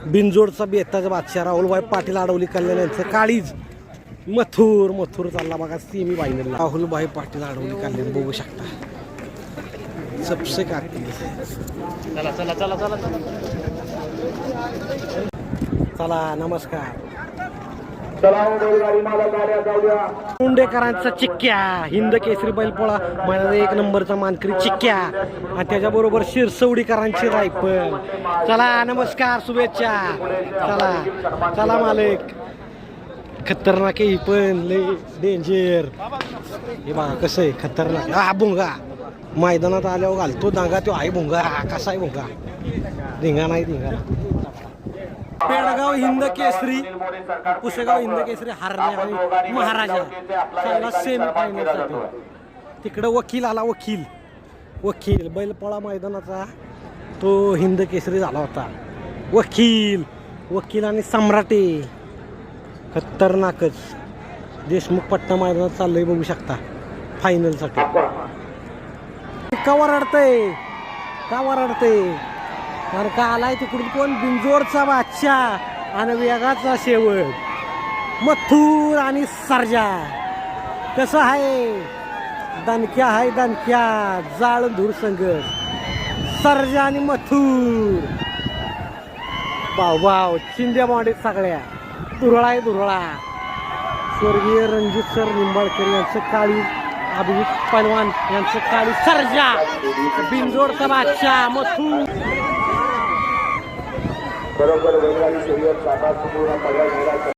बिनजोडचा बेताचा बादशाह राहुलभाई पाटील आडवली कल्याण यांचं काळीज मथुर मथुर चालला बघा सेमी फायनल राहुलभाई पाटील आडवली कल्याण बघू शकता सबसे कातील चला नमस्कार मुंडेकरांचा चिक्क्या हिंद केसरी बैलपोळा महिन्यात 1 नंबरचा मानकरी चिक्क्या आणि त्याच्याबरोबर शिरसवडीकरांची रायफल. चला नमस्कार शुभेच्छा. चला चला मालक खतरनाक आहे ही पण लय डेंजर. हे बघा कसं आहे खतरनाक. हा भुंगा मैदानात आल्यावर घालतो दांगा तो आहे भुंगा. कसा आहे भुंगा धिंगा नाही धिंगा. पेडगाव हिंद केसरी पुसेगाव हिंद केसरी हरणे आणि महाराजा चालला सेमी फायनलसाठी. तिकडं वकील आला वकील बैलपोळा मैदानाचा तो हिंद केसरी झाला होता. वकील आणि सम्राटे खतरनाकच देशमुख पट्टा मैदानात चाललंय बघू शकता फायनलसाठी. का वरडतंय कारण का आलाय तिकडून कोण बिंजोडचा बादशाह आणि वेगाचा शेवट मथुर आणि सर्जा. कसं आहे दणक्या जाळ धूर संघर्ष सर्जा आणि मथुर. भाव चिंद्या मांडीत सगळ्या दुरळा स्वर्गीय रणजित सर निंबाळकर यांचं काळी अभिजित पैलवान यांचं काळी सर्जा बिंजोडचा बादशाह मथुर. बरोबर वेगळा शरीर